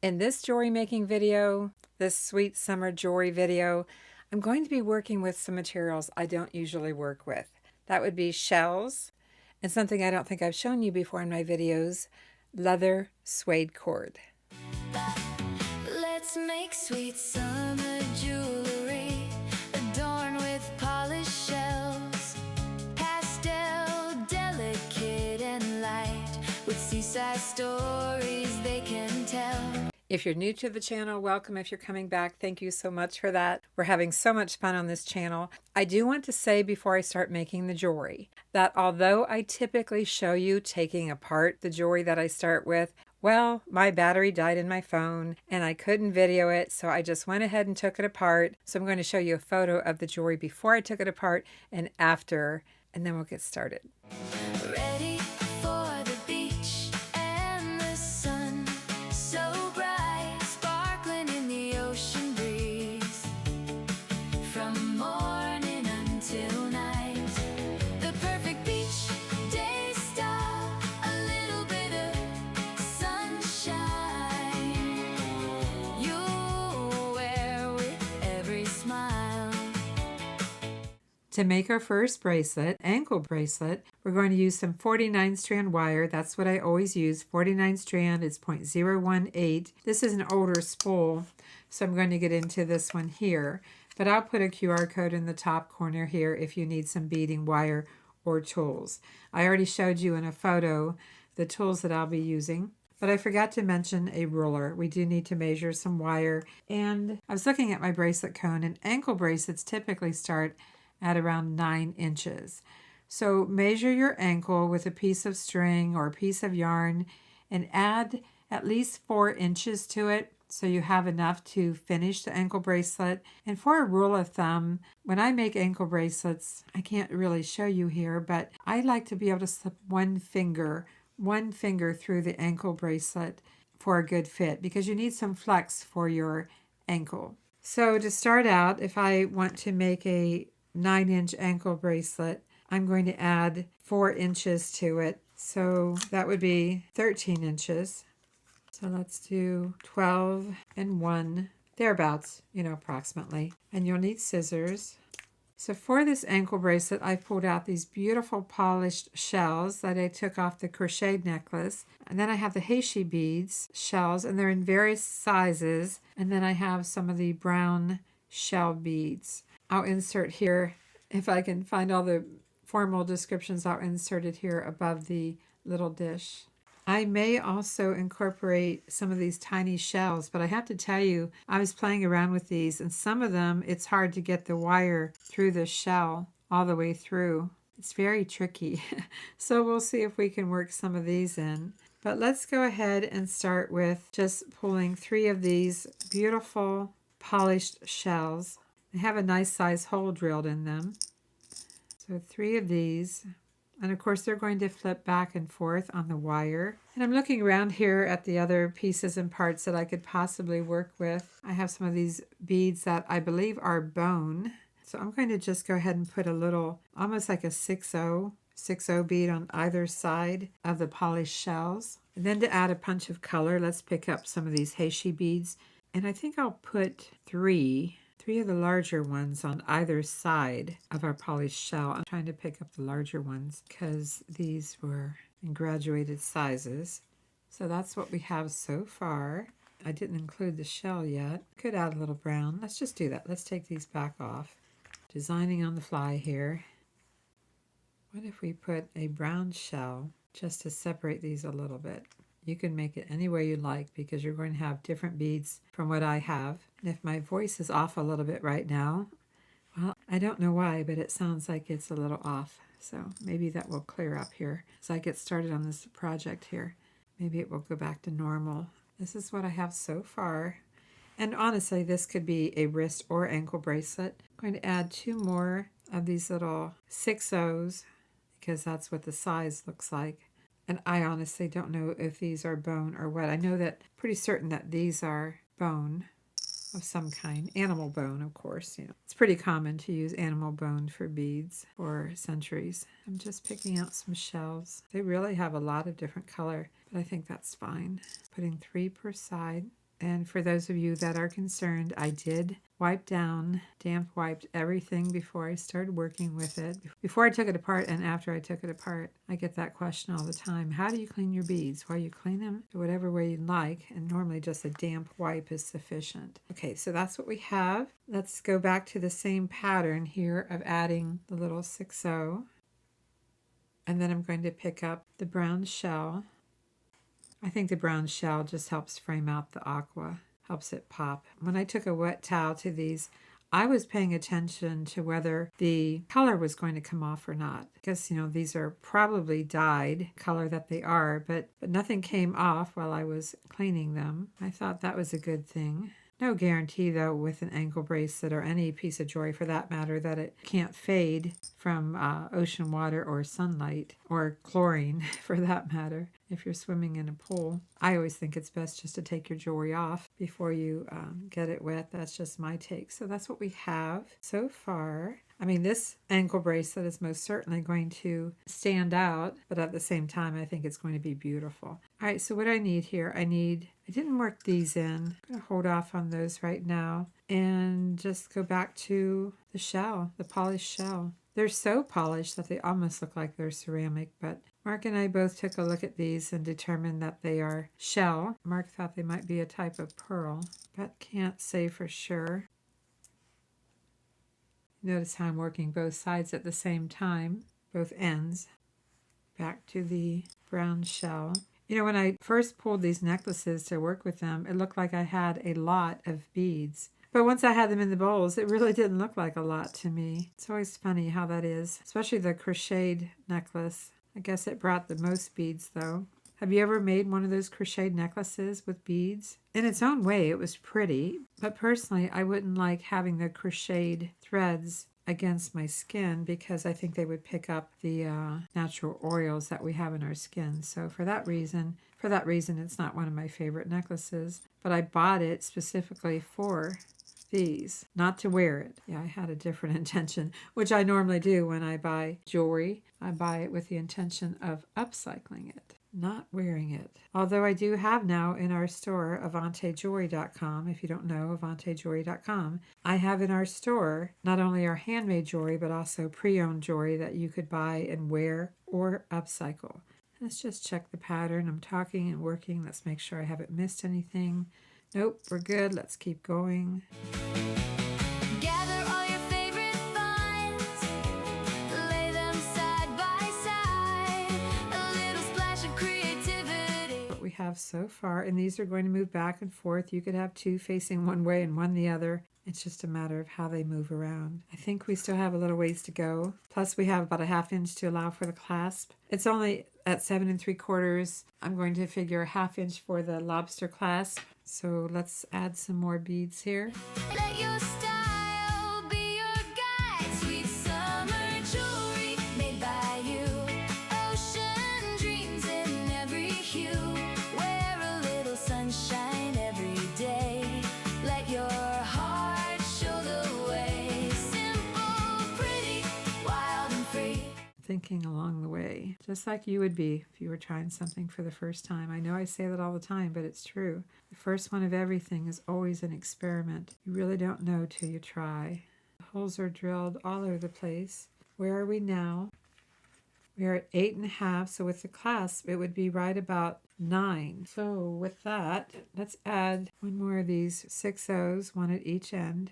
In this jewelry making video, this sweet summer jewelry video, I'm going to be working with some materials I don't usually work with. That would be shells and something I don't think I've shown you before in my videos, leather suede cord. Let's make sweet summer jewelry adorned with polished shells, pastel, delicate and light, with seaside stories they can tell. If you're new to the channel, welcome. If you're coming back, thank you so much for that. We're having so much fun on this channel. I do want to say before I start making the jewelry that although I typically show you taking apart the jewelry that I start with, well, my battery died in my phone and I couldn't video it, so I just went ahead and took it apart. So I'm going to show you a photo of the jewelry before I took it apart and after, and then we'll get started. Ready for the beach and the sun, so bright, sparkling in the ocean breeze. From morning until night, the perfect beach day style, a little bit of sunshine. You'll wear with every smile. To make our first bracelet, ankle bracelet, we're going to use some 49 strand wire. That's what I always use, 49 strand. It's 0.018. This is an older spool, so I'm going to get into this one here. But I'll put a QR code in the top corner here if you need some beading wire or tools. I already showed you in a photo the tools that I'll be using. But I forgot to mention a ruler. We do need to measure some wire. And I was looking at my bracelet cone, and ankle bracelets typically start at around 9 inches. So measure your ankle with a piece of string or a piece of yarn and add at least 4 inches to it so you have enough to finish the ankle bracelet. And for a rule of thumb, when I make ankle bracelets, I can't really show you here, but I like to be able to slip one finger through the ankle bracelet for a good fit because you need some flex for your ankle. So to start out, if I want to make a 9-inch ankle bracelet, I'm going to add 4 inches to it. So that would be 13 inches. So let's do 12 and 1, thereabouts, approximately. And you'll need scissors. So for this ankle bracelet, I pulled out these beautiful polished shells that I took off the crocheted necklace. And then I have the heishi beads shells, and they're in various sizes. And then I have some of the brown shell beads. I'll insert here, if I can find all the formal descriptions, I'll insert it here above the little dish. I may also incorporate some of these tiny shells, but I have to tell you, I was playing around with these, and some of them, it's hard to get the wire through the shell all the way through. It's very tricky. So we'll see if we can work some of these in. But let's go ahead and start with just pulling 3 of these beautiful polished shells. They have a nice size hole drilled in them. So 3 of these. And of course they're going to flip back and forth on the wire. And I'm looking around here at the other pieces and parts that I could possibly work with. I have some of these beads that I believe are bone. So I'm going to just go ahead and put a little, almost like a 6/0 bead on either side of the polished shells. And then to add a punch of color, let's pick up some of these heishi beads. And I think I'll put 3 of the larger ones on either side of our polished shell. I'm trying to pick up the larger ones because these were in graduated sizes. So that's what we have so far. I didn't include the shell yet. Could add a little brown. Let's just do that. Let's take these back off. Designing on the fly here. What if we put a brown shell just to separate these a little bit? You can make it any way you like because you're going to have different beads from what I have. And if my voice is off a little bit right now, well, I don't know why, but it sounds like it's a little off. So maybe that will clear up here as I get started on this project here. Maybe it will go back to normal. This is what I have so far. And honestly, this could be a wrist or ankle bracelet. I'm going to add 2 more of these little 6/0s because that's what the size looks like. And I honestly don't know if these are bone or what. I know that pretty certain that these are bone of some kind. Animal bone, of course. It's pretty common to use animal bone for beads for centuries. I'm just picking out some shells. They really have a lot of different color, but I think that's fine. Putting 3 per side. And for those of you that are concerned, I did wipe down, damp wiped everything before I started working with it. Before I took it apart and after I took it apart, I get that question all the time. How do you clean your beads? Well, you clean them whatever way you like, and normally just a damp wipe is sufficient. Okay, so that's what we have. Let's go back to the same pattern here of adding the little 6-0. And then I'm going to pick up the brown shell. I think the brown shell just helps frame out the aqua, helps it pop. When I took a wet towel to these, I was paying attention to whether the color was going to come off or not. Because, these are probably dyed color that they are, but nothing came off while I was cleaning them. I thought that was a good thing. No guarantee, though, with an ankle bracelet or any piece of jewelry for that matter, that it can't fade from ocean water or sunlight or chlorine for that matter if you're swimming in a pool. I always think it's best just to take your jewelry off before you get it wet. That's just my take. So that's what we have so far. I mean, this ankle bracelet is most certainly going to stand out, but at the same time, I think it's going to be beautiful. All right, so what I need here, I didn't work these in. I'm going to hold off on those right now and just go back to the shell, the polished shell. They're so polished that they almost look like they're ceramic, but Mark and I both took a look at these and determined that they are shell. Mark thought they might be a type of pearl, but can't say for sure. Notice how I'm working both sides at the same time, both ends. Back to the brown shell. When I first pulled these necklaces to work with them, it looked like I had a lot of beads. But once I had them in the bowls, it really didn't look like a lot to me. It's always funny how that is, especially the crocheted necklace. I guess it brought the most beads, though. Have you ever made one of those crocheted necklaces with beads? In its own way, it was pretty, but personally, I wouldn't like having the crocheted threads against my skin because I think they would pick up the natural oils that we have in our skin. So for that reason, it's not one of my favorite necklaces, but I bought it specifically for these, not to wear it. Yeah, I had a different intention, which I normally do when I buy jewelry. I buy it with the intention of upcycling it, not wearing it. Although I do have now in our store, AvanteJewelry.com. If you don't know, AvanteJewelry.com. I have in our store not only our handmade jewelry, but also pre-owned jewelry that you could buy and wear or upcycle. Let's just check the pattern. I'm talking and working. Let's make sure I haven't missed anything. Nope, we're good. Let's keep going. Gather all your favorite finds, lay them side by side, a little splash of creativity. What we have so far, and these are going to move back and forth. You could have two facing one way and one the other. It's just a matter of how they move around. I think we still have a little ways to go. Plus we have about a 1/2 inch to allow for the clasp. It's only at 7 3/4. I'm going to figure a 1/2 inch for the lobster clasp. So let's add some more beads here. Let your style be your guide. Sweet summer jewelry made by you. Ocean dreams in every hue. Wear a little sunshine every day. Let your heart show the way. Simple, pretty, wild and free. Thinking along the way, just like you would be if you were trying something for the first time. I know I say that all the time, but it's true. The first one of everything is always an experiment. You really don't know till you try. The holes are drilled all over the place. Where are we now? We are at 8 1/2, so with the clasp, it would be right about 9. So with that, let's add one more of these 6/0s, one at each end.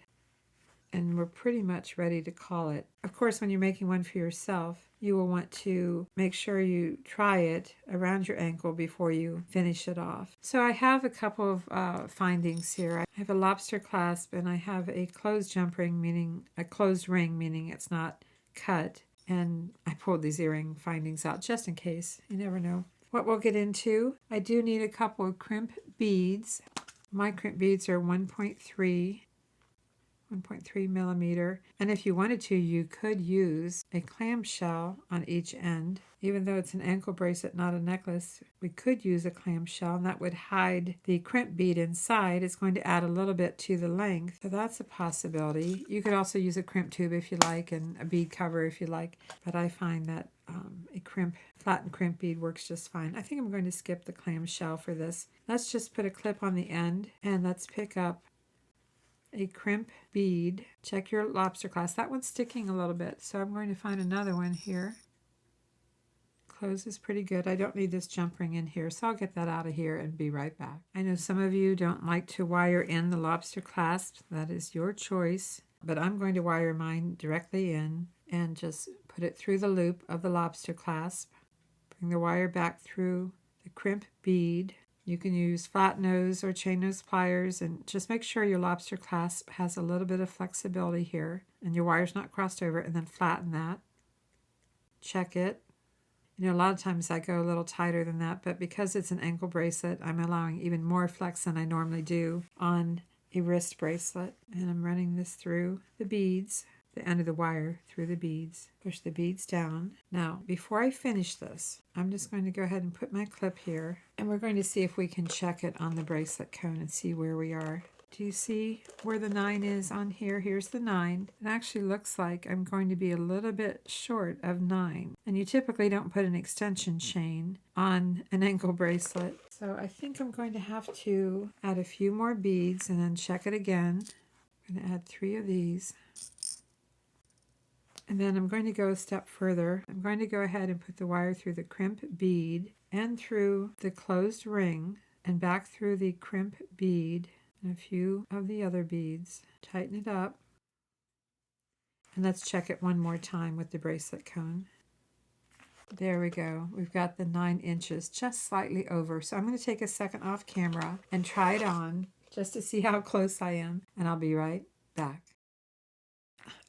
And we're pretty much ready to call it. Of course, when you're making one for yourself, you will want to make sure you try it around your ankle before you finish it off. So I have a couple of findings here. I have a lobster clasp and I have a closed jump ring, meaning a closed ring, meaning it's not cut. And I pulled these earring findings out just in case. You never know. What we'll get into, I do need a couple of crimp beads. My crimp beads are 1.3 millimeter, and if you wanted to, you could use a clamshell on each end. Even though it's an ankle bracelet, not a necklace, we could use a clamshell, and that would hide the crimp bead inside. It's going to add a little bit to the length, so that's a possibility. You could also use a crimp tube if you like, and a bead cover if you like, but I find that a flattened crimp bead works just fine. I think I'm going to skip the clamshell for this. Let's just put a clip on the end and let's pick up a crimp bead. Check your lobster clasp. That one's sticking a little bit, so I'm going to find another one here. Closes pretty good. I don't need this jump ring in here, so I'll get that out of here and be right back. I know some of you don't like to wire in the lobster clasp. That is your choice, but I'm going to wire mine directly in and just put it through the loop of the lobster clasp. Bring the wire back through the crimp bead. You can use flat nose or chain nose pliers, and just make sure your lobster clasp has a little bit of flexibility here and your wire's not crossed over, and then flatten that. Check it. You know, a lot of times I go a little tighter than that, but because it's an ankle bracelet, I'm allowing even more flex than I normally do on a wrist bracelet. And I'm running this through the beads, the end of the wire through the beads. Push the beads down. Now, before I finish this, I'm just going to go ahead and put my clip here, and we're going to see if we can check it on the bracelet cone and see where we are. Do you see where the 9 is on here? Here's the 9. It actually looks like I'm going to be a little bit short of 9. And you typically don't put an extension chain on an ankle bracelet. So I think I'm going to have to add a few more beads and then check it again. I'm going to add 3 of these. And then I'm going to go a step further. I'm going to go ahead and put the wire through the crimp bead and through the closed ring and back through the crimp bead and a few of the other beads. Tighten it up. And let's check it one more time with the bracelet cone. There we go. We've got the 9 inches, just slightly over. So I'm going to take a second off camera and try it on just to see how close I am. And I'll be right back.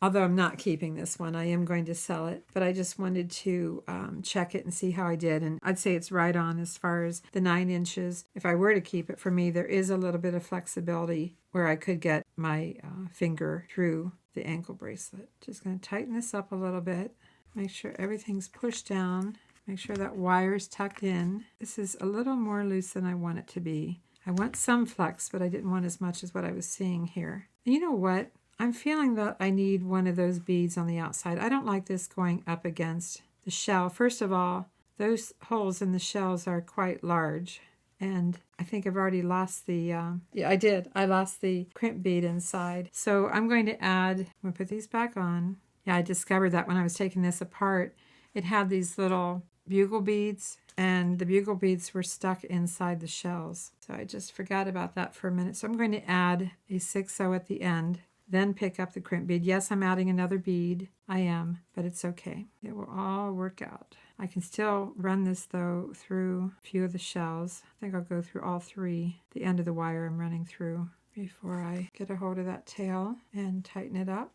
Although I'm not keeping this one, I am going to sell it, but I just wanted to check it and see how I did. And I'd say it's right on as far as the 9 inches. If I were to keep it, for me, there is a little bit of flexibility where I could get my finger through the ankle bracelet. Just going to tighten this up a little bit. Make sure everything's pushed down. Make sure that wire is tucked in. This is a little more loose than I want it to be. I want some flex, but I didn't want as much as what I was seeing here. And you know what? I'm feeling that I need one of those beads on the outside. I don't like this going up against the shell. First of all, those holes in the shells are quite large. And I think I've already lost the, yeah, I did. I lost the crimp bead inside. So I'm going to put these back on. Yeah, I discovered that when I was taking this apart, it had these little bugle beads, and the bugle beads were stuck inside the shells. So I just forgot about that for a minute. So I'm going to add a 6/0 at the end. Then pick up the crimp bead. Yes, I'm adding another bead. I am, but it's okay. It will all work out. I can still run this, though, through a few of the shells. I think I'll go through all 3. The end of the wire I'm running through before I get a hold of that tail and tighten it up.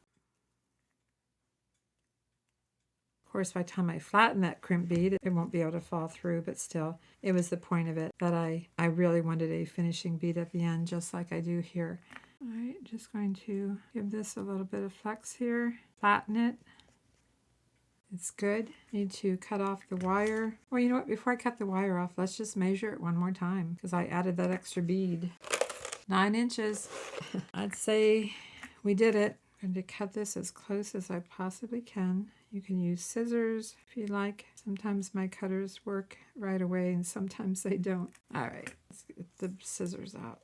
Of course, by the time I flatten that crimp bead, it won't be able to fall through, but still, it was the point of it that I really wanted a finishing bead at the end, just like I do here. All right, just going to give this a little bit of flex here, flatten it. It's good. Need to cut off the wire. Well, you know what? Before I cut the wire off, let's just measure it one more time because I added that extra bead. 9 inches. I'd say we did it. I'm going to cut this as close as I possibly can. You can use scissors if you like. Sometimes my cutters work right away and sometimes they don't. All right, let's get the scissors out.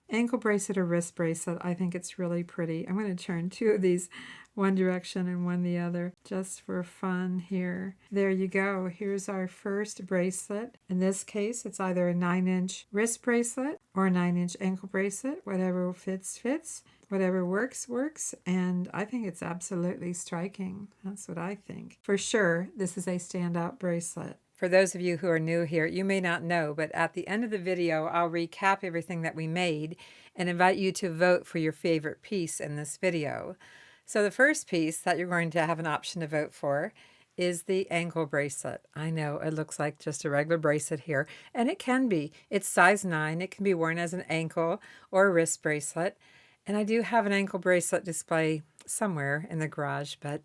Ankle bracelet or wrist bracelet, I think it's really pretty. I'm going to turn 2 of these one direction and one the other just for fun here. There you go. Here's our first bracelet. In this case, it's either a 9-inch wrist bracelet or a 9-inch ankle bracelet. Whatever fits, fits. Whatever works, works. And I think it's absolutely striking. That's what I think. For sure, this is a standout bracelet. For those of you who are new here, you may not know, but at the end of the video, I'll recap everything that we made and invite you to vote for your favorite piece in this video. So the first piece that you're going to have an option to vote for is the ankle bracelet. I know it looks like just a regular bracelet here, and it can be. It's size 9. It can be worn as an ankle or a wrist bracelet. And I do have an ankle bracelet display somewhere in the garage, but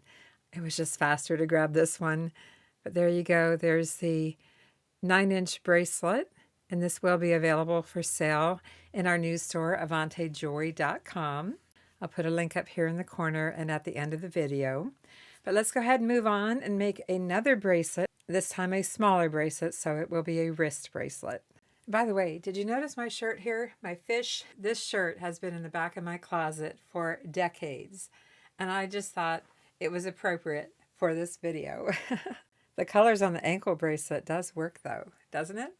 it was just faster to grab this one. But there you go. There's the 9-inch bracelet, and this will be available for sale in our news store, AvanteJewelry.com. I'll put a link up here in the corner and at the end of the video. But let's go ahead and move on and make another bracelet, this time a smaller bracelet, so it will be a wrist bracelet. By the way, did you notice my shirt here? My fish. This shirt has been in the back of my closet for decades, and I just thought it was appropriate for this video. The colors on the ankle bracelet does work though, doesn't it?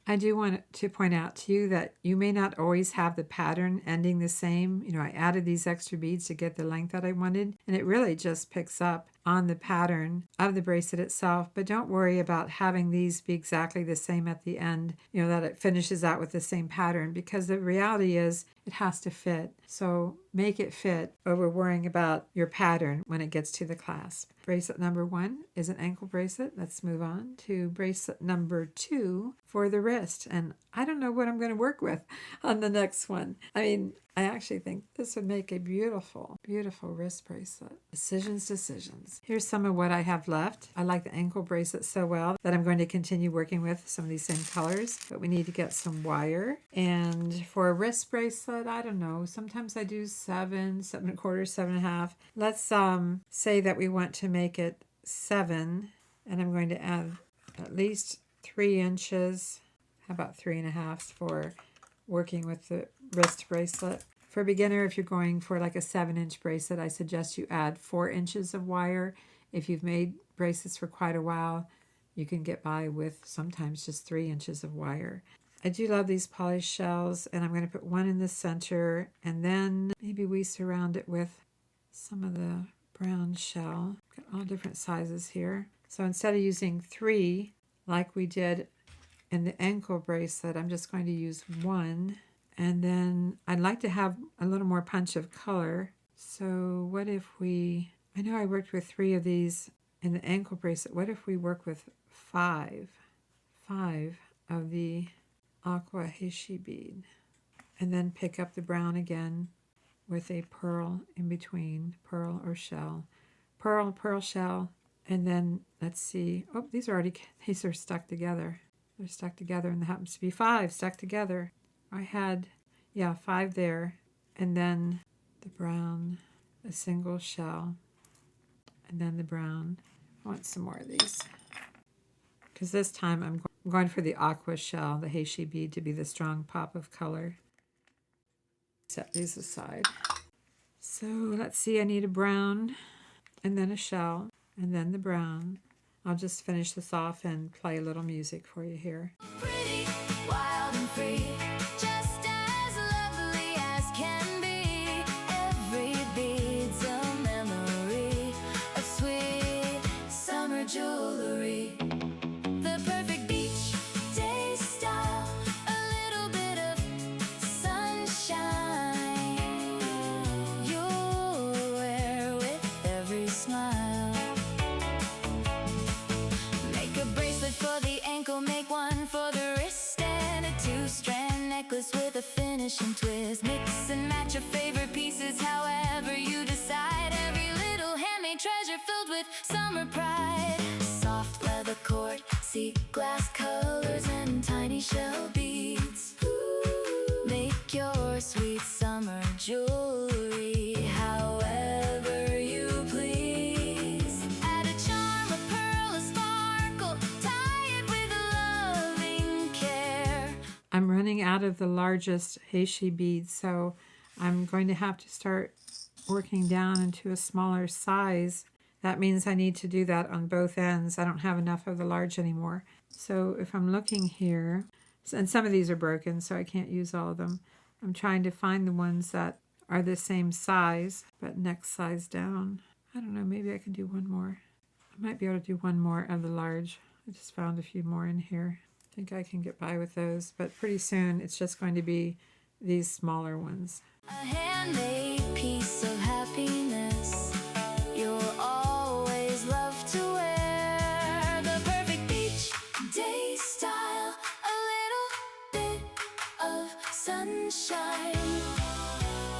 I do want to point out to you that you may not always have the pattern ending the same. You know, I added these extra beads to get the length that I wanted, and it really just picks up on the pattern of the bracelet itself. But don't worry about having these be exactly the same at the end, you know, that it finishes out with the same pattern, because the reality is it has to fit. So make it fit over worrying about your pattern when it gets to the clasp. Bracelet number 1 is an ankle bracelet. Let's move on to bracelet number 2 for the wrist. And I don't know what I'm going to work with on the next one. I mean, I actually think this would make a beautiful, beautiful wrist bracelet. Decisions. Here's some of what I have left. I like the ankle bracelet so well that I'm going to continue working with some of these same colors, but we need to get some wire. And for a wrist bracelet, I don't know, sometimes I do 7, 7 1/4, 7.5. Let's say that we want to make it 7, and I'm going to add at least 3 inches. How about 3.5 for working with the wrist bracelet? For a beginner, if you're going for like a 7-inch bracelet, I suggest you add 4 inches of wire. If you've made bracelets for quite a while, you can get by with sometimes just 3 inches of wire. I do love these polished shells, and I'm going to put one in the center, and then maybe we surround it with some of the brown shell. Got all different sizes here. So instead of using 3 like we did in the ankle bracelet, I'm just going to use 1. And then I'd like to have a little more punch of color. So what if I know I worked with 3 of these in the ankle bracelet. What if we work with 5 of the aqua heishi bead? And then pick up the brown again with a pearl in between, pearl or shell. Pearl, shell, and then let's see. Oh, these are stuck together. They're stuck together, and there happens to be 5 stuck together. I had, 5 there, and then the brown, a single shell, and then the brown. I want some more of these, because this time I'm going for the aqua shell, the heishi bead, to be the strong pop of color. Set these aside. So let's see, I need a brown, and then a shell, and then the brown. I'll just finish this off and play a little music for you here. Pretty, wild and free, just as lovely as can be. Every bead's a memory of sweet summer jewelry. The perfect beach day style, a little bit of sunshine. You'll wear with every smile. Make a bracelet for the ankle, make one for the wrist, and a 2-strand necklace with a finishing twist. Mix and match your favorite pieces however you decide. Every little handmade treasure filled with summer pride. Soft leather cord, sea glass colors, and tiny shell beads. Make your sweet summer jewelry however you please. Add a charm, a pearl, a sparkle, tie it with loving care. I'm running out of the largest heishi bead, so I'm going to have to start working down into a smaller size. That means I need to do that on both ends. I don't have enough of the large anymore. So if I'm looking here, and some of these are broken, so I can't use all of them. I'm trying to find the ones that are the same size, but next size down. I don't know, maybe I can do one more. I might be able to do one more of the large. I just found a few more in here. I think I can get by with those, but pretty soon it's just going to be these smaller ones. A handmade piece of happiness you'll always love to wear. The perfect beach day style, a little bit of sunshine.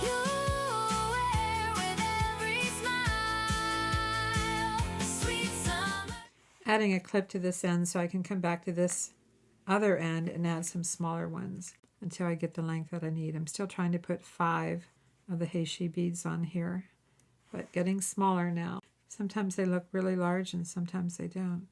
You'll wear with every smile. Sweet summer. Adding a clip to this end so I can come back to this other end and add some smaller ones until I get the length that I need. I'm still trying to put 5 of the heishi beads on here, but getting smaller now. Sometimes they look really large and sometimes they don't.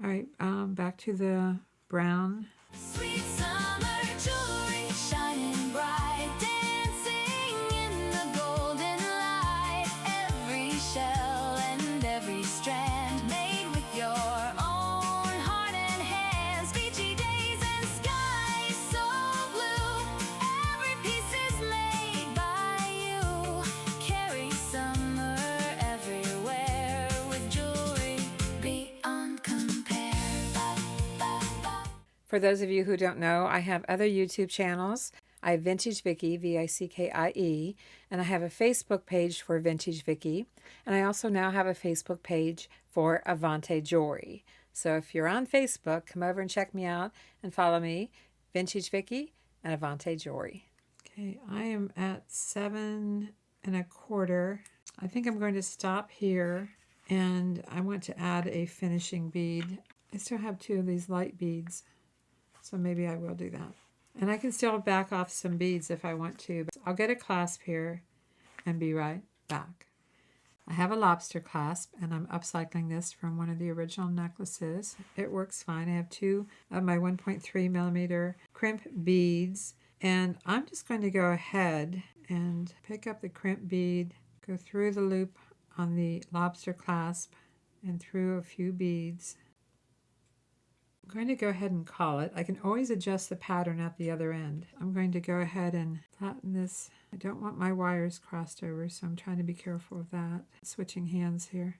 All right, back to the brown. Sweet summer jewelry shining bright, dancing in the golden light. Every shell and every strand made with your own heart and hands. Beachy days and skies so blue. Every piece is made by you. Carry summer everywhere with jewelry beyond compare. For those of you who don't know, I have other YouTube channels. I have Vintage Vickie, Vickie, and I have a Facebook page for Vintage Vickie, and I also now have a Facebook page for Avante Jewelry. So if you're on Facebook, come over and check me out and follow me, Vintage Vickie and Avante Jewelry. Okay, I am at 7.25. I think I'm going to stop here, and I want to add a finishing bead. I still have 2 of these light beads, so maybe I will do that. And I can still back off some beads if I want to, but I'll get a clasp here and be right back. I have a lobster clasp, and I'm upcycling this from one of the original necklaces. It works fine. I have 2 of my 1.3 millimeter crimp beads, and I'm just going to go ahead and pick up the crimp bead, go through the loop on the lobster clasp, and through a few beads. I'm going to go ahead and call it. I can always adjust the pattern at the other end. I'm going to go ahead and flatten this. I don't want my wires crossed over, so I'm trying to be careful of that. Switching hands here.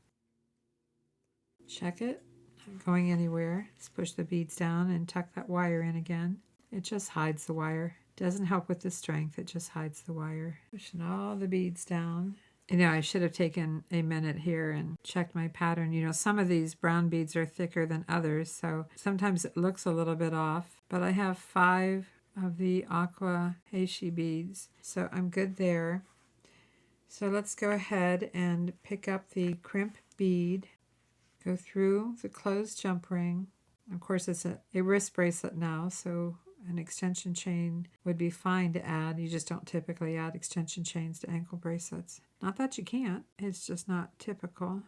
Check it. Not going anywhere. Just push the beads down and tuck that wire in again. It just hides the wire. Doesn't help with the strength, it just hides the wire. Pushing all the beads down. You know, I should have taken a minute here and checked my pattern. You know, some of these brown beads are thicker than others, so sometimes it looks a little bit off. But I have 5 of the aqua heishi beads, so I'm good there. So let's go ahead and pick up the crimp bead, go through the closed jump ring. Of course, it's a wrist bracelet now, so an extension chain would be fine to add. You just don't typically add extension chains to ankle bracelets. Not that you can't, it's just not typical.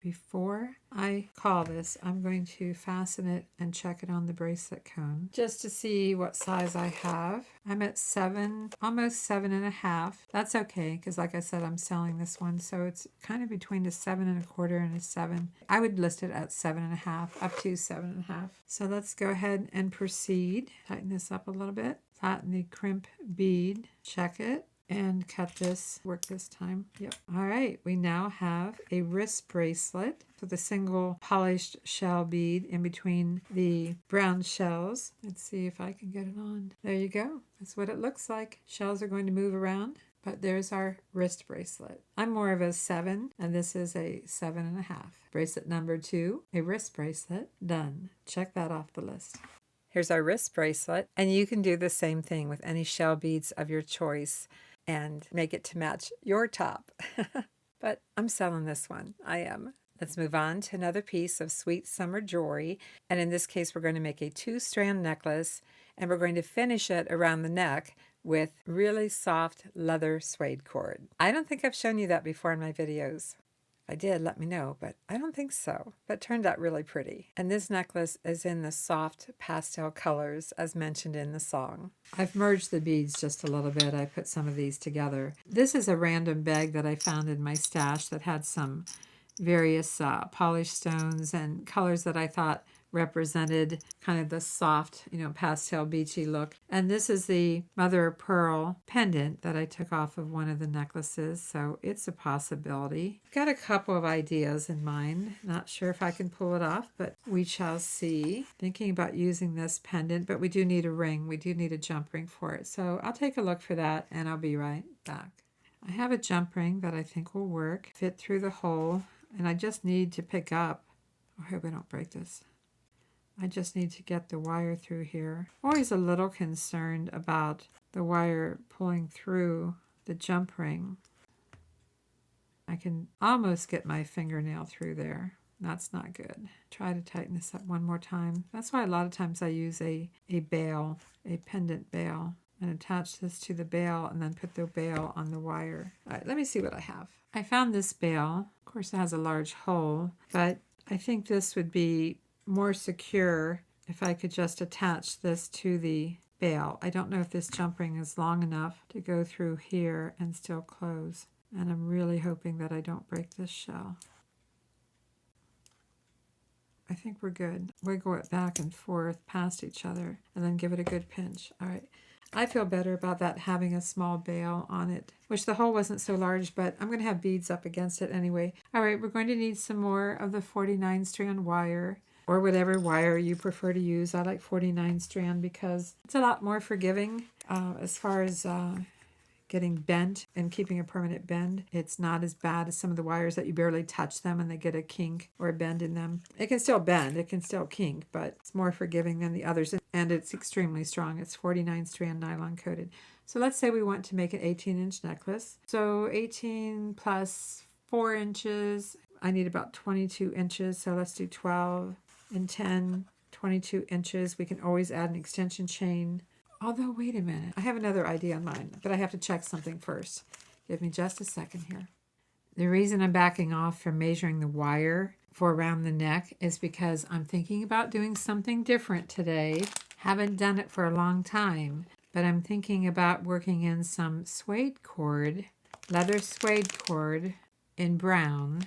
Before I call this, I'm going to fasten it and check it on the bracelet cone just to see what size I have. I'm at 7, almost 7.5. That's okay, because like I said, I'm selling this one, so it's kind of between a 7.25 and a 7. I would list it at 7.5, up to 7.5. So let's go ahead and proceed. Tighten this up a little bit. Flatten the crimp bead. Check it. And cut this, work this time. Yep. All right, we now have a wrist bracelet with a single polished shell bead in between the brown shells. Let's see if I can get it on. There you go. That's what it looks like. Shells are going to move around, but there's our wrist bracelet. I'm more of a 7, and this is a 7.5. Bracelet number 2, a wrist bracelet. Done. Check that off the list. Here's our wrist bracelet, and you can do the same thing with any shell beads of your choice and make it to match your top. But I'm selling this one. I am. Let's move on to another piece of sweet summer jewelry. And in this case, we're going to make a 2-strand necklace, and we're going to finish it around the neck with really soft leather suede cord. I don't think I've shown you that before in my videos. I did, let me know, but I don't think so. But it turned out really pretty. And this necklace is in the soft pastel colors as mentioned in the song. I've merged the beads just a little bit. I put some of these together. This is a random bag that I found in my stash that had some various polished stones and colors that I thought represented kind of the soft, pastel beachy look. And this is the mother of pearl pendant that I took off of one of the necklaces, so it's a possibility. Got a couple of ideas in mind. Not sure if I can pull it off, but we shall see. Thinking about using this pendant, but we do need a ring. We do need a jump ring for it. So I'll take a look for that and I'll be right back. I have a jump ring that I think will work, fit through the hole, and I just need to pick up. I hope I don't break this. I just need to get the wire through here. Always a little concerned about the wire pulling through the jump ring. I can almost get my fingernail through there. That's not good. Try to tighten this up one more time. That's why a lot of times I use a bail, a pendant bail. and attach this to the bail and then put the bail on the wire. All right, let me see what I have. I found this bail. Of course, it has a large hole, but I think this would be more secure if I could just attach this to the bail. I don't know if this jump ring is long enough to go through here and still close. And I'm really hoping that I don't break this shell. I think we're good. Wiggle it back and forth past each other and then give it a good pinch. All right. I feel better about that having a small bail on it. Wish the hole wasn't so large, but I'm going to have beads up against it anyway. All right, we're going to need some more of the 49 strand wire or whatever wire you prefer to use. I like 49 strand because it's a lot more forgiving as far as getting bent and keeping a permanent bend. It's not as bad as some of the wires that you barely touch them and they get a kink or a bend in them. It can still bend, it can still kink, but it's more forgiving than the others, and it's extremely strong. It's 49 strand nylon coated. So let's say we want to make an 18-inch necklace. So 18 plus 4 inches, I need about 22 inches, so let's do 12 and 10, 22 inches. We can always add an extension chain. Although, wait a minute. I have another idea in mind, but I have to check something first. Give me just a second here. The reason I'm backing off from measuring the wire for around the neck is because I'm thinking about doing something different today. Haven't done it for a long time, but I'm thinking about working in some suede cord, leather suede cord in brown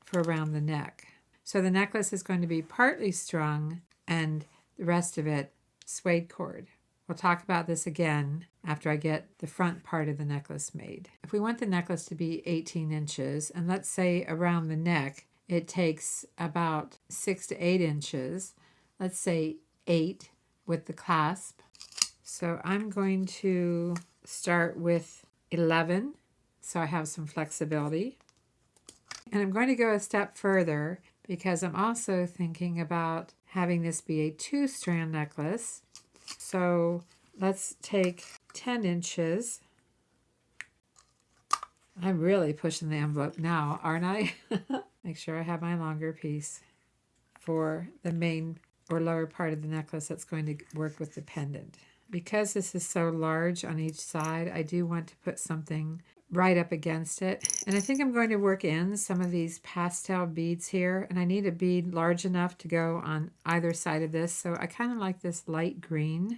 for around the neck. So the necklace is going to be partly strung and the rest of it suede cord. We'll talk about this again after I get the front part of the necklace made. If we want the necklace to be 18 inches, and let's say around the neck, it takes about 6 to 8 inches, let's say 8 with the clasp. So I'm going to start with 11, so I have some flexibility. And I'm going to go a step further because I'm also thinking about having this be a 2-strand necklace. So let's take 10 inches. I'm really pushing the envelope now, aren't I? Make sure I have my longer piece for the main or lower part of the necklace that's going to work with the pendant. Because this is so large on each side, I do want to put something right up against it. And I think I'm going to work in some of these pastel beads here. And I need a bead large enough to go on either side of this. So I kind of like this light green.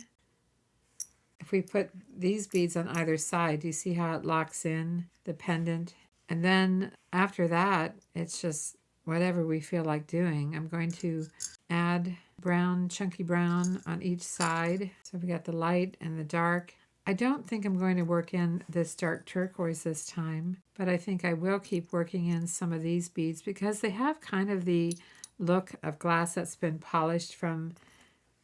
If we put these beads on either side, do you see how it locks in the pendant? And then after that, it's just whatever we feel like doing. I'm going to add brown, chunky brown on each side. So we got the light and the dark. I don't think I'm going to work in this dark turquoise this time, but I think I will keep working in some of these beads because they have kind of the look of glass that's been polished from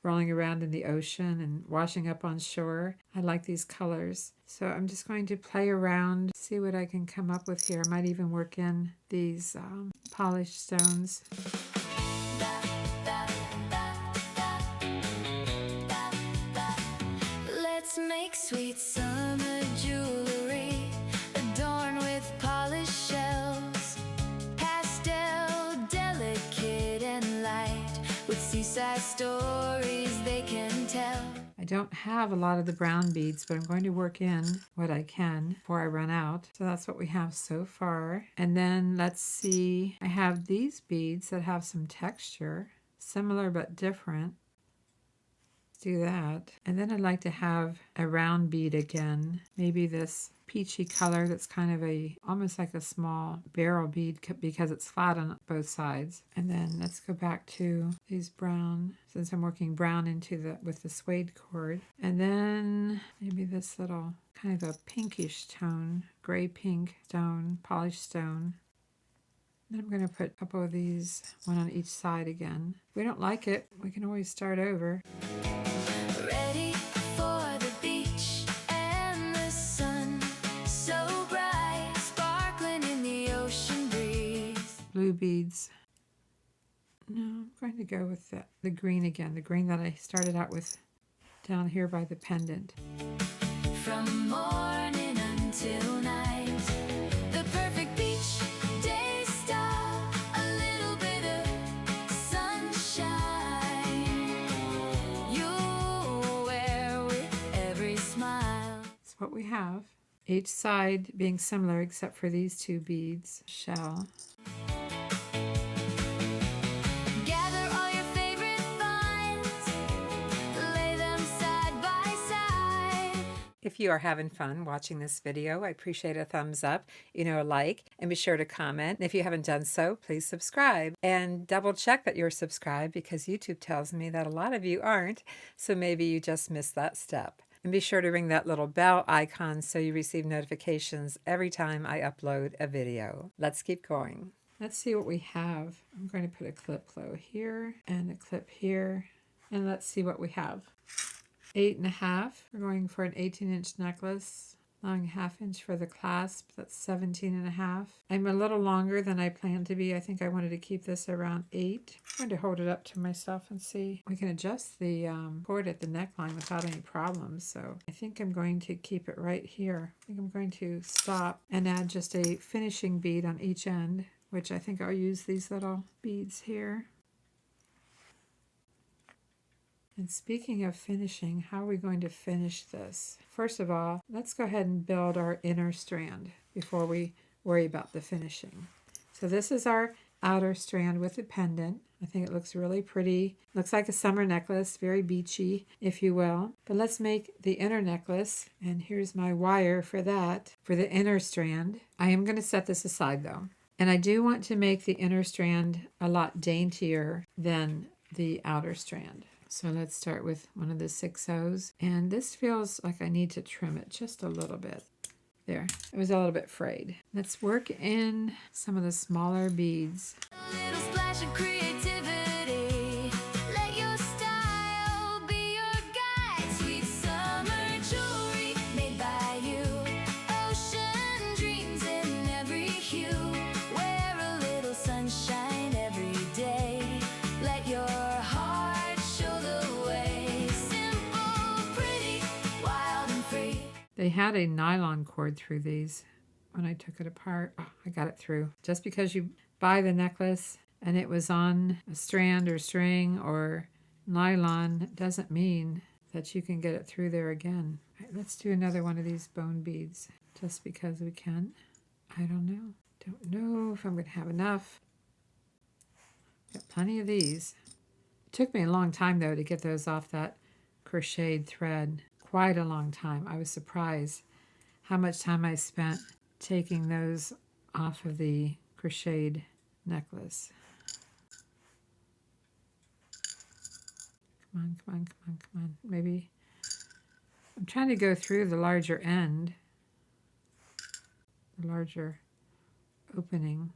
rolling around in the ocean and washing up on shore. I like these colors. So I'm just going to play around, see what I can come up with here. I might even work in these polished stones. Let's make sweet summer jewelry adorned with polished shells, pastel, delicate and light, with seaside stories they can tell. I don't have a lot of the brown beads, but I'm going to work in what I can before I run out. So that's what we have so far. And then let's see, I have these beads that have some texture, similar but different. Do that. And then I'd like to have a round bead again, maybe this peachy color that's kind of almost like a small barrel bead because it's flat on both sides. And then let's go back to these brown, since I'm working brown with the suede cord. And then maybe this little kind of a pinkish tone, gray pink stone, polished stone. Then I'm going to put a couple of these, one on each side again. If we don't like it, we can always start over. Ready for the beach and the sun, so bright, sparkling in the ocean breeze. Blue beads. No, I'm going to go with the green again, the green that I started out with down here by the pendant. From morning until night, the perfect beach day style, a little bit of sunshine. You'll wear with every what we have. Each side being similar except for these two beads. Shell. Gather all your favorite finds, lay them side by side. If you are having fun watching this video, I appreciate a thumbs up, a like, and be sure to comment. And if you haven't done so, please subscribe and double check that you're subscribed because YouTube tells me that a lot of you aren't, so maybe you just missed that step. And be sure to ring that little bell icon so you receive notifications every time I upload a video. Let's keep going. Let's see what we have. I'm going to put a clip clo here and a clip here, and let's see what we have. 8.5. We're going for an 18-inch necklace. Long 1/2 inch for the clasp. That's 17.5. I'm a little longer than I planned to be. I think I wanted to keep this around 8. I'm going to hold it up to myself and see. We can adjust the cord at the neckline without any problems. So I think I'm going to keep it right here. I think I'm going to stop and add just a finishing bead on each end, which I think I'll use these little beads here. And speaking of finishing, how are we going to finish this? First of all, let's go ahead and build our inner strand before we worry about the finishing. So this is our outer strand with the pendant. I think it looks really pretty. Looks like a summer necklace, very beachy, if you will. But let's make the inner necklace, and here's my wire for that, for the inner strand. I am going to set this aside though. And I do want to make the inner strand a lot daintier than the outer strand. So let's start with one of the 6/0s. And this feels like I need to trim it just a little bit. There, it was a little bit frayed. Let's work in some of the smaller beads. A little splash of creativity. Let your style be your guide. Sweet summer jewelry made by you. Ocean dreams in every hue. Wear a little sunshine every day. Let your heart show the way. Simple, pretty, wild and free. They had a nylon cord through these when I took it apart. Oh, I got it through. Just because you buy the necklace and it was on a strand or string or nylon doesn't mean that you can get it through there again. All right, let's do another one of these bone beads just because we can. I don't know. Don't know if I'm going to have enough. Got plenty of these. It took me a long time though to get those off that crocheted thread. Quite a long time. I was surprised how much time I spent taking those off of the crocheted necklace. Come on, come on, come on, come on. Maybe I'm trying to go through the larger end, the larger opening.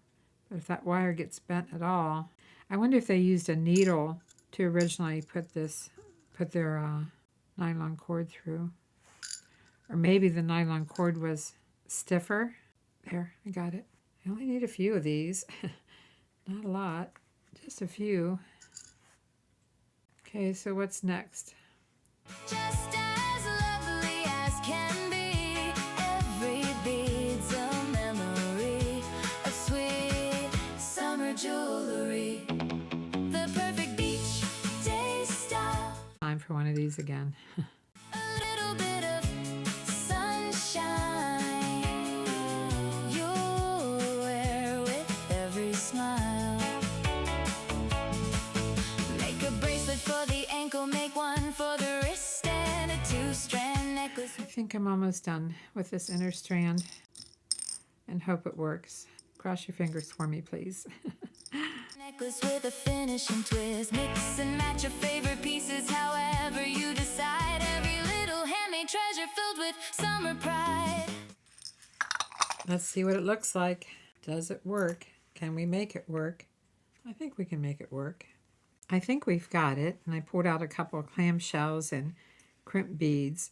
But if that wire gets bent at all, I wonder if they used a needle to originally put their nylon cord through. Or maybe the nylon cord was stiffer. There, I got it. I only need a few of these. Not a lot, just a few. Okay, so what's next? Just as lovely as can be. Every bead's a memory of sweet summer jewelry. The perfect beach day style. Time for one of these again. A little bit of sunshine. You'll wear with every smile. Make a bracelet for the ankle. Make one for the wrist and a 2-strand necklace. I think I'm almost done with this inner strand and hope it works. Cross your fingers for me, please. Necklace with a finishing twist. Mix and match your favorite pieces however you decide. Every little handmade treasure filled with summer pride. Let's see what it looks like. Does it work? Can we make it work? I think we can make it work. I think we've got it. And I pulled out a couple of clamshells and crimp beads.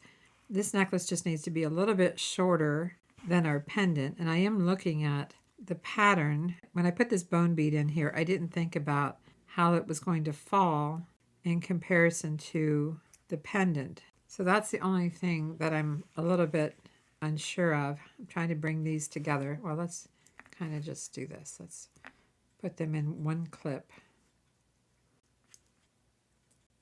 This necklace just needs to be a little bit shorter than our pendant. And I am looking at the pattern. When I put this bone bead in here, I didn't think about how it was going to fall in comparison to the pendant. So that's the only thing that I'm a little bit unsure of. I'm trying to bring these together. Well, let's kind of just do this. Let's put them in one clip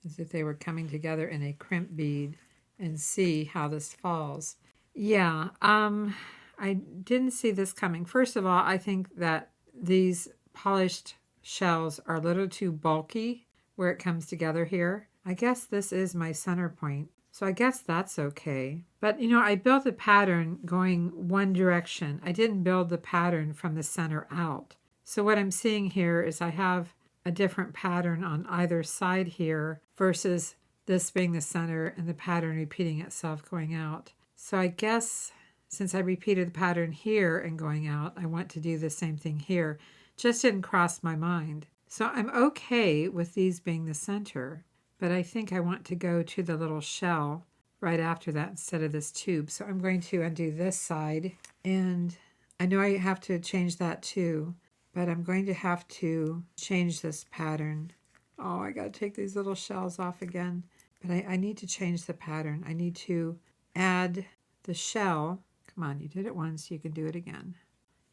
as if they were coming together in a crimp bead and see how this falls. Yeah, I didn't see this coming. First of all, I think that these polished shells are a little too bulky where it comes together here. I guess this is my center point, so I guess that's okay. But you know, I built a pattern going one direction. I didn't build the pattern from the center out. So what I'm seeing here is I have a different pattern on either side here versus this being the center and the pattern repeating itself going out. So I guess since I repeated the pattern here and going out, I want to do the same thing here. Just didn't cross my mind. So I'm okay with these being the center, but I think I want to go to the little shell right after that instead of this tube. So I'm going to undo this side, and I know I have to change that too, but I'm going to have to change this pattern. Oh, I got to take these little shells off again. But I need to change the pattern. I need to add the shell. Come on, you did it once, you can do it again.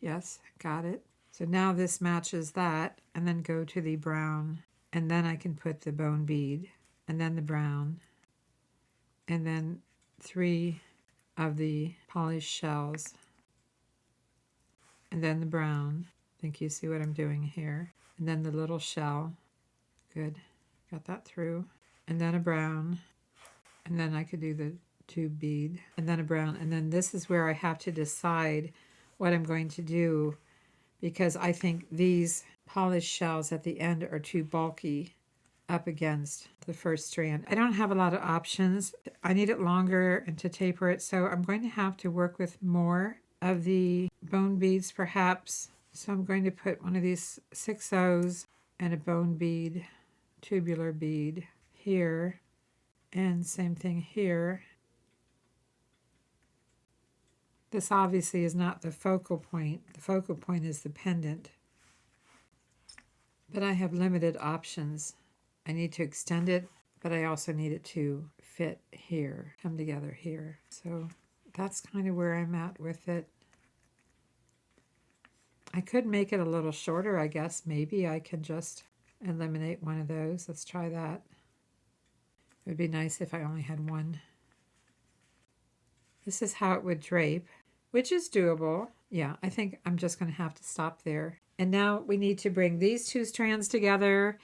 Yes, got it. So now this matches that, and then go to the brown, and then I can put the bone bead, and then the brown, and then 3 of the polished shells, and then the brown. I think you see what I'm doing here. And then the little shell. Good, got that through. And then a brown, and then I could do the tube bead, and then a brown, and then this is where I have to decide what I'm going to do, because I think these polished shells at the end are too bulky up against the first strand. I don't have a lot of options. I need it longer and to taper it, so I'm going to have to work with more of the bone beads perhaps. So I'm going to put one of these 6/0s and a bone bead, tubular bead here, and same thing here. This obviously is not the focal point. The focal point is the pendant. But I have limited options. I need to extend it, but I also need it to fit here, come together here. So that's kind of where I'm at with it. I could make it a little shorter, I guess. Maybe I can just eliminate one of those. Let's try that. It would be nice if I only had one. This is how it would drape, which is doable. Yeah, I think I'm just going to have to stop there. And now we need to bring these 2 strands together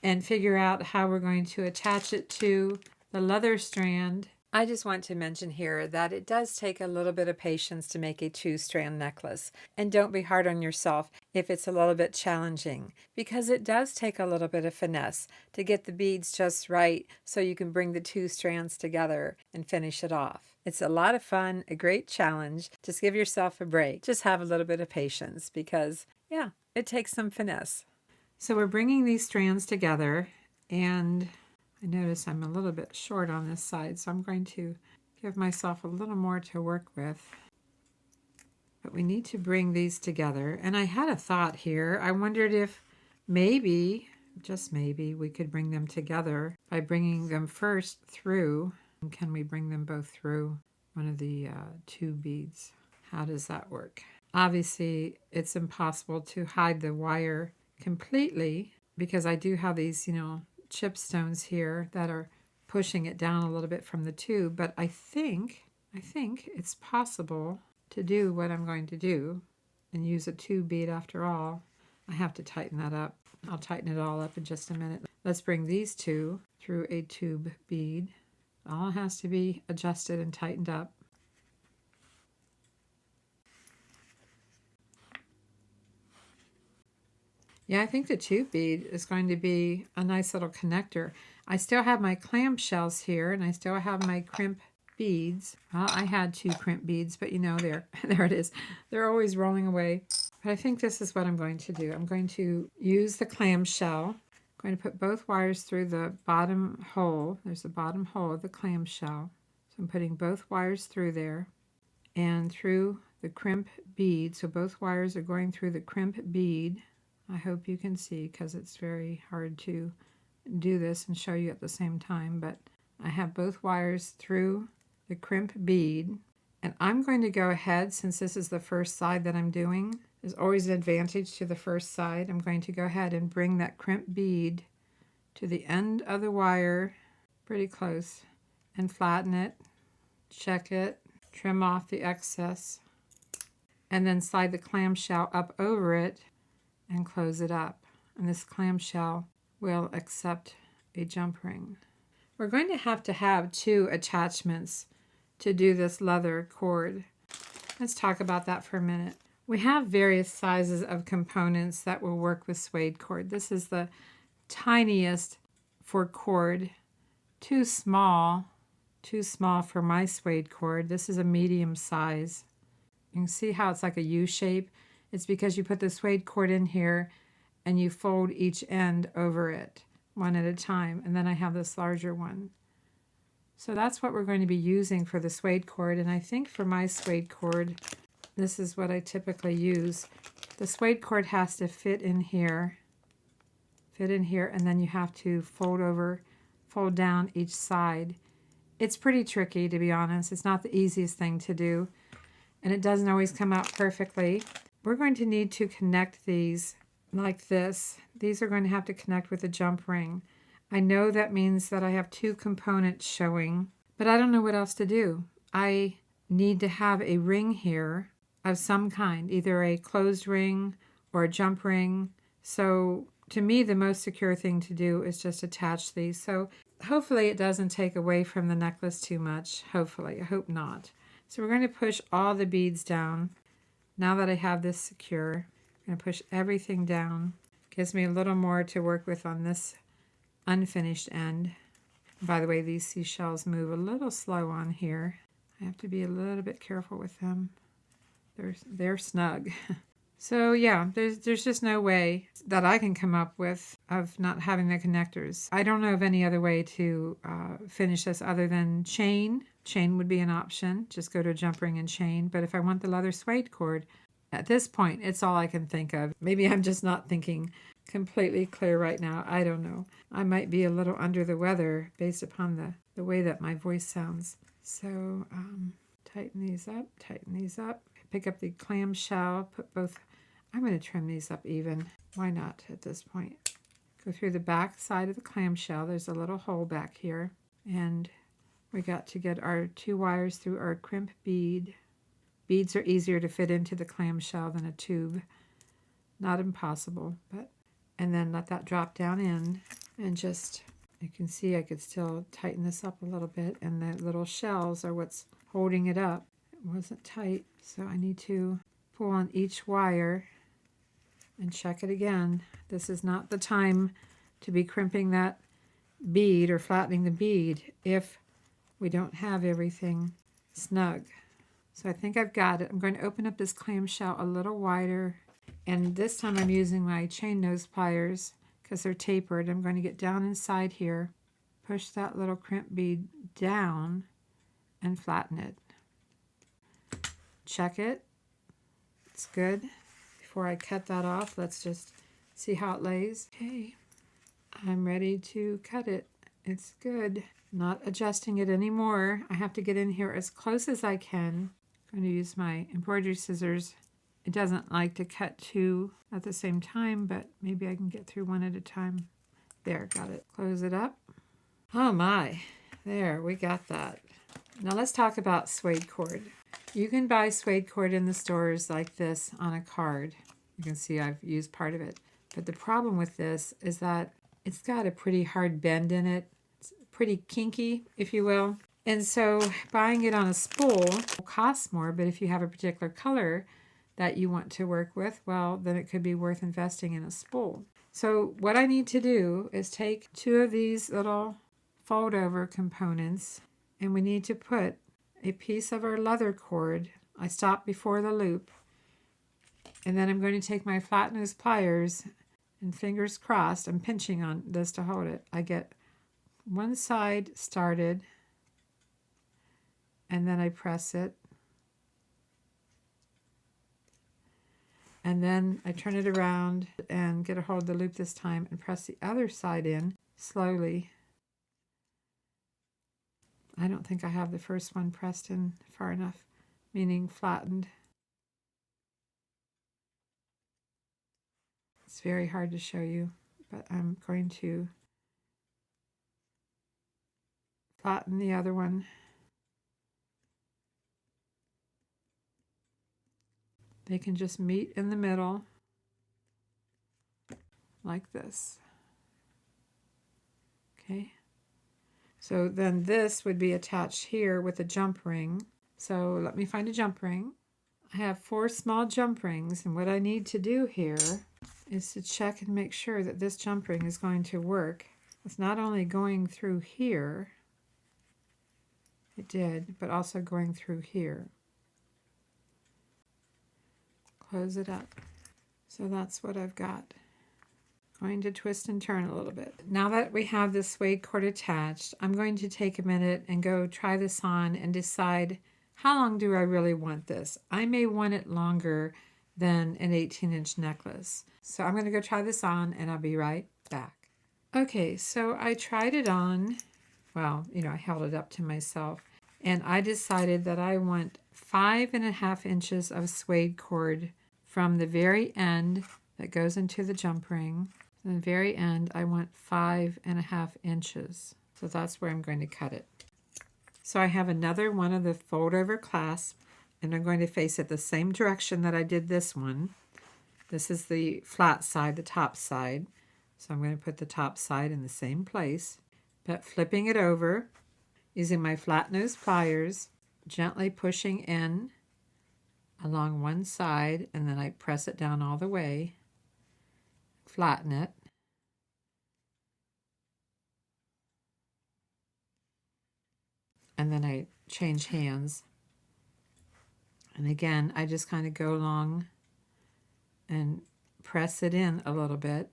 and figure out how we're going to attach it to the leather strand. I just want to mention here that it does take a little bit of patience to make a 2-strand necklace. And don't be hard on yourself if it's a little bit challenging, because it does take a little bit of finesse to get the beads just right so you can bring the 2 strands together and finish it off. It's a lot of fun, a great challenge. Just give yourself a break. Just have a little bit of patience because, yeah, it takes some finesse. So we're bringing these strands together, and I notice I'm a little bit short on this side, so I'm going to give myself a little more to work with. But we need to bring these together. And I had a thought here. I wondered if maybe, just maybe, we could bring them together by bringing them first through. Can we bring them both through one of the 2 beads? How does that work? Obviously, it's impossible to hide the wire completely because I do have these, chip stones here that are pushing it down a little bit from the tube, but I think it's possible to do what I'm going to do and use a tube bead after all. I have to tighten that up. I'll tighten it all up in just a minute. Let's bring these 2 through a tube bead. All has to be adjusted and tightened up. Yeah, I think the tube bead is going to be a nice little connector. I still have my clamshells here, and I still have my crimp beads. Well, I had 2 crimp beads, but there it is. They're always rolling away. But I think this is what I'm going to do. I'm going to use the clamshell. I'm going to put both wires through the bottom hole. There's the bottom hole of the clamshell. So I'm putting both wires through there and through the crimp bead. So both wires are going through the crimp bead. I hope you can see because it's very hard to do this and show you at the same time, but I have both wires through the crimp bead, and I'm going to go ahead, since this is the first side that I'm doing. There's always an advantage to the first side. I'm going to go ahead and bring that crimp bead to the end of the wire, pretty close, and flatten it, check it, trim off the excess, and then slide the clamshell up over it and close it up. And this clamshell will accept a jump ring. We're going to have 2 attachments to do this leather cord. Let's talk about that for a minute. We have various sizes of components that will work with suede cord. This is the tiniest for cord, too small for my suede cord. This is a medium size. You can see how it's like a U shape. It's because you put the suede cord in here and you fold each end over it one at a time. And then I have this larger one. So that's what we're going to be using for the suede cord. And I think for my suede cord, this is what I typically use. The suede cord has to fit in here, and then you have to fold down each side. It's pretty tricky, to be honest. It's not the easiest thing to do, and it doesn't always come out perfectly. We're going to need to connect these like this. These are going to have to connect with a jump ring. I know that means that I have 2 components showing, but I don't know what else to do. I need to have a ring here of some kind, either a closed ring or a jump ring. So to me, the most secure thing to do is just attach these. So hopefully it doesn't take away from the necklace too much. Hopefully, I hope not. So we're going to push all the beads down. Now that I have this secure, I'm going to push everything down. Gives me a little more to work with on this unfinished end. By the way, these seashells move a little slow on here. I have to be a little bit careful with them. They're snug. So yeah, there's just no way that I can come up with of not having the connectors. I don't know of any other way to finish this other than chain. Chain would be an option. Just go to a jump ring and chain. But if I want the leather suede cord, at this point, it's all I can think of. Maybe I'm just not thinking completely clear right now. I don't know. I might be a little under the weather based upon the way that my voice sounds. So tighten these up. Pick up the clamshell, put both. I'm going to trim these up even. Why not at this point? Go through the back side of the clamshell. There's a little hole back here. And we got to get our 2 wires through our crimp bead. Beads are easier to fit into the clamshell than a tube. Not impossible, but... And then let that drop down in. And just, you can see I could still tighten this up a little bit. And the little shells are what's holding it up. It wasn't tight, so I need to pull on each wire and check it again. This is not the time to be crimping that bead or flattening the bead if we don't have everything snug. So I think I've got it. I'm going to open up this clamshell a little wider, and this time I'm using my chain nose pliers because they're tapered. I'm going to get down inside here, push that little crimp bead down, and flatten it. Check it. It's good. Before I cut that off, let's just see how it lays. Okay, I'm ready to cut it. It's good. Not adjusting it anymore. I have to get in here as close as I can. I'm going to use my embroidery scissors. It doesn't like to cut 2 at the same time, but maybe I can get through one at a time. There, got it. Close it up. Oh my, there, we got that. Now let's talk about suede cord. You can buy suede cord in the stores like this on a card. You can see I've used part of it. But the problem with this is that it's got a pretty hard bend in it. It's pretty kinky, if you will. And so buying it on a spool will cost more, but if you have a particular color that you want to work with, well, then it could be worth investing in a spool. So what I need to do is take 2 of these little fold over components, and we need to put a piece of our leather cord. I stop before the loop, and then I'm going to take my flat nose pliers, and fingers crossed, I'm pinching on this to hold it. I get one side started, and then I press it, and then I turn it around and get a hold of the loop this time and press the other side in slowly. I don't think I have the first one pressed in far enough, meaning flattened. It's very hard to show you, but I'm going to flatten the other one. They can just meet in the middle like this. Okay. So then this would be attached here with a jump ring. So let me find a jump ring. I have 4 small jump rings, and what I need to do here is to check and make sure that this jump ring is going to work. It's not only going through here, it did, but also going through here. Close it up. So that's what I've got. Going to twist and turn a little bit. Now that we have this suede cord attached, I'm going to take a minute and go try this on and decide how long do I really want this. I may want it longer than an 18-inch necklace. So I'm going to go try this on and I'll be right back. Okay, so I tried it on. Well, I held it up to myself. And I decided that I want 5.5 inches of suede cord from the very end that goes into the jump ring. From the very end, I want 5.5 inches. So that's where I'm going to cut it. So I have another one of the fold over clasp, and I'm going to face it the same direction that I did this one. This is the flat side, the top side. So I'm going to put the top side in the same place, but flipping it over, using my flat nose pliers, gently pushing in along one side, and then I press it down all the way, flatten it, and then I change hands. And again, I just kind of go along and press it in a little bit.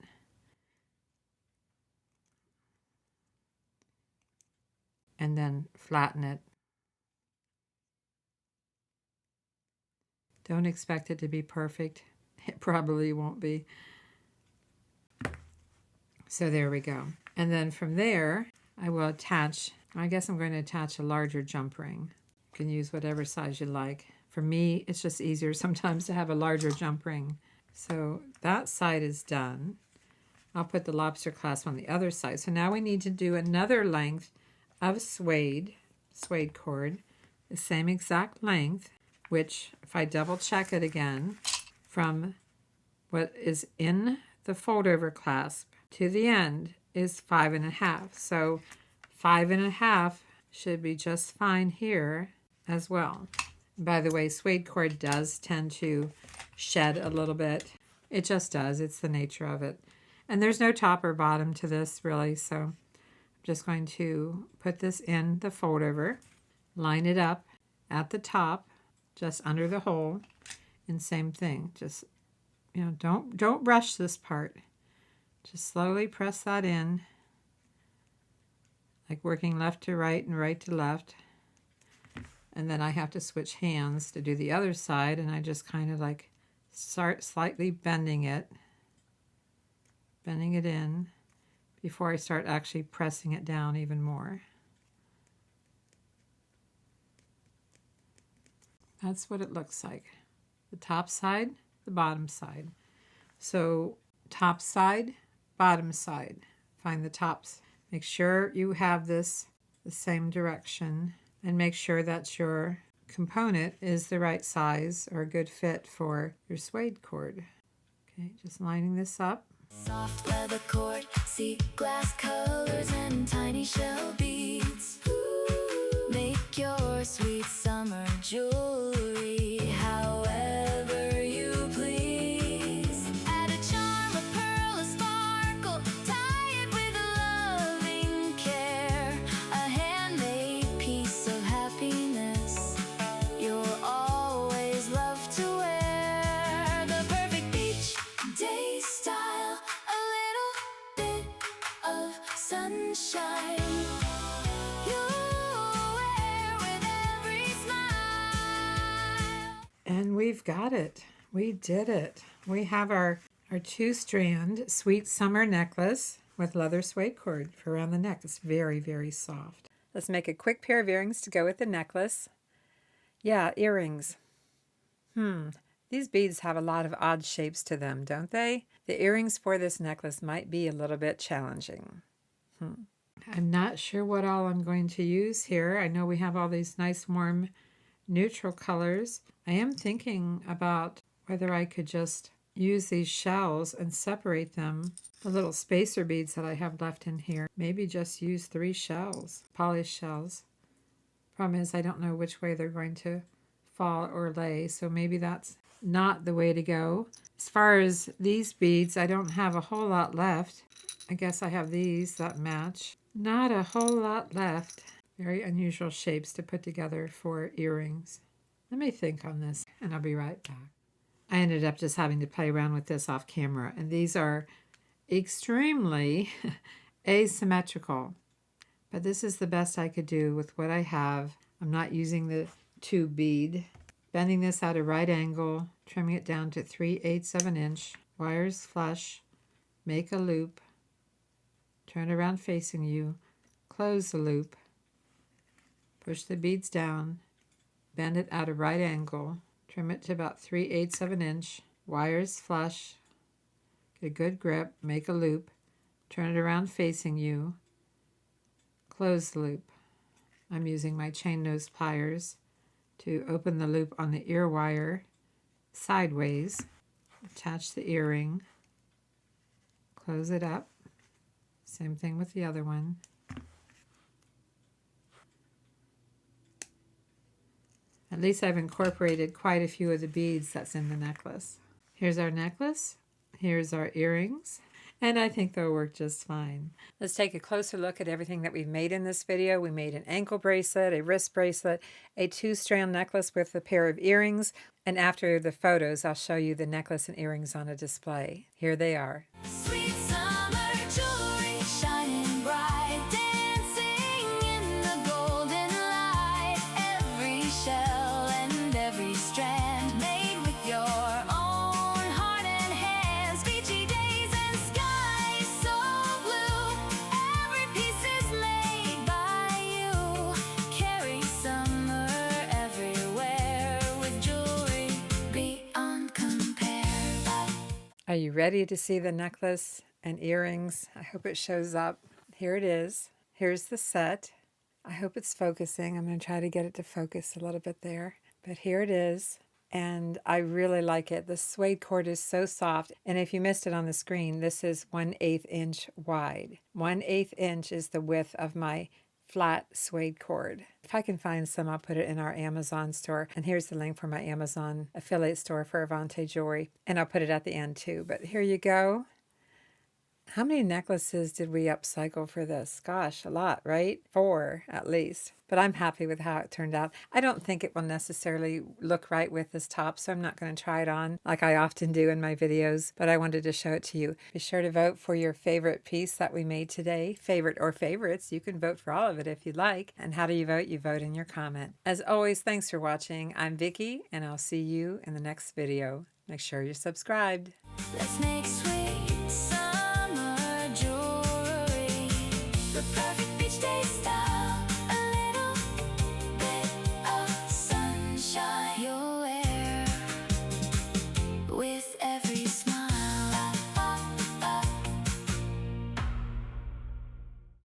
And then flatten it. Don't expect it to be perfect. It probably won't be. So there we go. And then from there, I will attach, I guess I'm going to attach a larger jump ring. You can use whatever size you like. For me, it's just easier sometimes to have a larger jump ring. So that side is done. I'll put the lobster clasp on the other side. So now we need to do another length of suede cord, the same exact length, which if I double check it again, from what is in the fold over clasp to the end is 5.5. So 5.5 should be just fine here as well. By the way, suede cord does tend to shed a little bit. It just does. It's the nature of it. And there's no top or bottom to this really, so I'm just going to put this in the fold over, line it up at the top, just under the hole, and same thing. Just, don't rush this part. Just slowly press that in, like working left to right and right to left. And then I have to switch hands to do the other side, and I just kind of like start slightly bending it in before I start actually pressing it down even more. That's what it looks like. The top side, the bottom side. So top side, bottom side. Find the tops. Make sure you have this the same direction, and make sure that your component is the right size or a good fit for your suede cord. Okay, just lining this up. Soft leather cord, sea glass colors and tiny shell beads. Make your sweet summer jewelry however you please. Add a charm, a pearl, a sparkle, tie it with loving care. A handmade piece of happiness you'll always love to wear. The perfect beach day style, a little bit of sunshine. And we've got it. We did it. We have our 2-strand sweet summer necklace with leather suede cord for around the neck. It's very, very soft. Let's make a quick pair of earrings to go with the necklace. Yeah, earrings. These beads have a lot of odd shapes to them, don't they? The earrings for this necklace might be a little bit challenging. I'm not sure what all I'm going to use here. I know we have all these nice warm neutral colors. I am thinking about whether I could just use these shells and separate them, the little spacer beads that I have left in here. Maybe just use 3 shells, polished shells. Problem is I don't know which way they're going to fall or lay, so maybe that's not the way to go. As far as these beads, I don't have a whole lot left. I guess I have these that match. Not a whole lot left. Very unusual shapes to put together for earrings. Let me think on this, and I'll be right back. I ended up just having to play around with this off camera, and these are extremely asymmetrical. But this is the best I could do with what I have. I'm not using the tube bead. Bending this at a right angle, trimming it down to 3/8 of an inch. Wires flush. Make a loop. Turn around facing you. Close the loop. Push the beads down. Bend it at a right angle. Trim it to about 3/8 of an inch. Wires flush. Get a good grip. Make a loop. Turn it around facing you. Close the loop. I'm using my chain nose pliers to open the loop on the ear wire sideways. Attach the earring. Close it up. Same thing with the other one. At least I've incorporated quite a few of the beads that's in the necklace. Here's our necklace. Here's our earrings. And I think they'll work just fine. Let's take a closer look at everything that we've made in this video. We made an ankle bracelet, a wrist bracelet, a 2-strand necklace with a pair of earrings. And after the photos, I'll show you the necklace and earrings on a display. Here they are. Sweet summer jewelry shining bright, dancing in the golden light. Every shell and every strand made with your own heart and hands. Beachy days and skies so blue. Every piece is made by you. Carry summer everywhere with jewelry beyond compare. Are you ready to see the necklace and earrings? I hope it shows up. Here it is. Here's the set. I hope it's focusing. I'm going to try to get it to focus a little bit there. But here it is. And I really like it. The suede cord is so soft. And if you missed it on the screen, this is 1/8 inch wide. 1/8 inch is the width of my flat suede cord. If I can find some, I'll put it in our Amazon store. And here's the link for my Amazon affiliate store for Avante jewelry. And I'll put it at the end too. But here you go. How many necklaces did we upcycle for this? Gosh, a lot, right? 4 at least. But I'm happy with how it turned out. I don't think it will necessarily look right with this top, so I'm not going to try it on like I often do in my videos, but I wanted to show it to you. Be sure to vote for your favorite piece that we made today. Favorite or favorites. You can vote for all of it if you'd like. And how do you vote? You vote in your comment. As always, thanks for watching. I'm Vicki, and I'll see you in the next video. Make sure you're subscribed. Let's make sweet